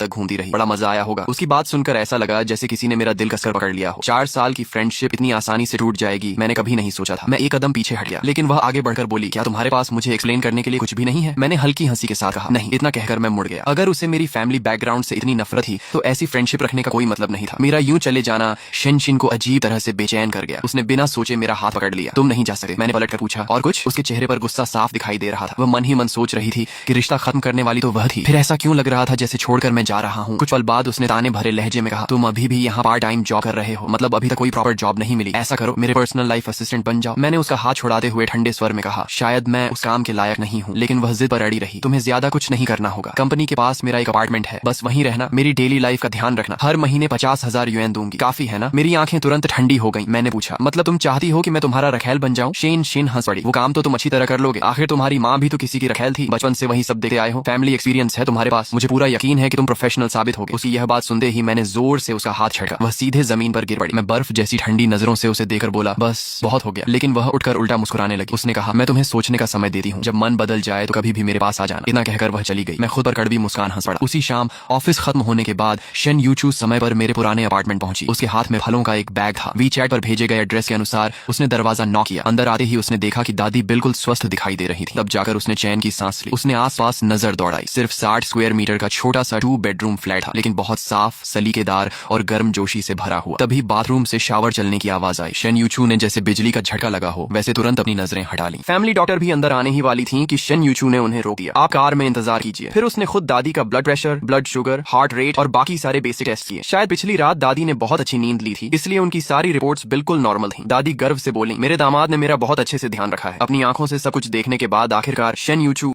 तक घूमती रही। बड़ा मजा आया होगा। उसकी बात सुनकर ऐसा लगा जैसे किसी ने मेरा दिल कसकर पकड़ लिया हो। 4 साल की फ्रेंडशिप इतनी आसानी से टूट जाएगी मैंने कभी नहीं सोचा था। मैं एक कदम पीछे हट गया, लेकिन वह आगे बढ़कर बोली, क्या तुम्हारे पास मुझे एक्सप्लेन करने के लिए कुछ भी नहीं है? मैंने हल्की हंसी के साथ कहा, नहीं। इतना कहकर मैं मुड़ गया। अगर उसे मेरी फैमिली बैकग्राउंड से इतनी नफरत थी तो ऐसी फ्रेंडशिप रखने का कोई मतलब नहीं था। मेरा यूं चले जाना शेनशिन को अजीब तरह से बेचैन कर गया। उसने बिना सोचे मेरा हाथ पकड़ लिया। तुम नहीं जा सकते। मैंने पलट कर पूछा, और कुछ? उसके चेहरे पर गुस्सा साफ दिखाई दे रहा था। वह मन ही मन सोच रही थी कि रिश्ता खत्म करने वाली तो वह थी, फिर ऐसा क्यों लग रहा था जैसे छोड़कर मैं जा रहा हूँ। कुछ पल बाद उसने ताने भरे लहजे में कहा, तुम अभी भी यहाँ पार्ट टाइम जॉब कर रहे हो? मतलब अभी तक कोई प्रॉपर जॉब नहीं मिली? ऐसा करो, मेरे पर्सनल लाइफ असिस्टेंट बन जाओ। मैंने उसका हाथ छुड़ाते हुए ठंडे स्वर में कहा, शायद मैं उस काम के लायक नहीं हूँ। लेकिन वह जिद पर अड़ी रही। तुम्हें ज्यादा कुछ नहीं करना होगा। कंपनी के पास मेरा एक अपार्टमेंट है, बस वहीं रहना। मेरी डेली लाइफ का ध्यान रखना। हर महीने 50,000 युएन दूंगी। काफी है ना? मेरी आंखें तुरंत ठंडी हो गई। मैंने पूछा, मतलब तुम चाहती हो कि मैं तुम्हारा रखैल बन जाऊं? शेन हंस पड़ी। वो काम तो तुम अच्छी तरह कर लोगे। आखिर तुम्हारी माँ भी तो किसी की रखैल थी। बचपन से वही सब देखते आए हो। फैमिली एक्सपीरियंस है तुम्हारे पास। मुझे पूरा यकीन है कि तुम प्रोफेशनल साबित होगे। उसकी यह बात सुनते ही मैंने जोर से उसका हाथ छड़का। वह सीधे जमीन पर गिर पड़ी। मैं बर्फ जैसी ठंडी नजरों से उसे देकर बोला, बस बहुत हो गया। लेकिन वह उठकर उल्टा मुस्कुराने लगी। उसने कहा, मैं तुम्हें सोचने का समय देती हूँ। जब मन बदल जाए तो कभी भी मेरे पास आ जाना। इतना कहकर वह चली गई। मैं खुद पर कड़वी मुस्कान हंस पड़ा। उसी शाम ऑफिस खत्म होने के बाद शेन यूचू समय पर मेरे पुराने अपार्टमेंट पहुंची। उसके हाथ में फलों का एक बैग था। वीचैट पर भेजे गए एड्रेस के अनुसार उसने दरवाजा नॉक किया। अंदर आते ही उसने देखा कि दादी बिल्कुल स्वस्थ दिखाई दे रही थी। तब जाकर उसने चैन की सांस ली। उसने आसपास नजर दौड़ाई। सिर्फ 60 स्क्वायर मीटर का छोटा सा 2 बेडरूम फ्लैट था, लेकिन बहुत साफ, सलीकेदार और गर्मजोशी से भरा हुआ। तभी बाथरूम से शावर चलने की आवाज आई। शेन यूचू ने जैसे बिजली का झटका लगा हो वैसे तुरंत अपनी नजरें हटा ली। फैमिली डॉक्टर भी अंदर आने ही वाली थी कि शेन यूचू ने उन्हें रोक दिया। आप कार में इंतजार कीजिए। फिर उसने खुद दादी का blood pressure, blood sugar, heart rate और बाकी सारे बेसिक टेस्ट किए। शायद पिछली रात दादी ने बहुत अच्छी नींद ली थी, इसलिए उनकी सारी रिपोर्ट्स बिल्कुल नॉर्मल थी। दादी गर्व से बोली, मेरे दामाद ने मेरा बहुत अच्छे से ध्यान रखा है। अपनी आंखों से सब कुछ देखने के बाद आखिरकार शेन यूचू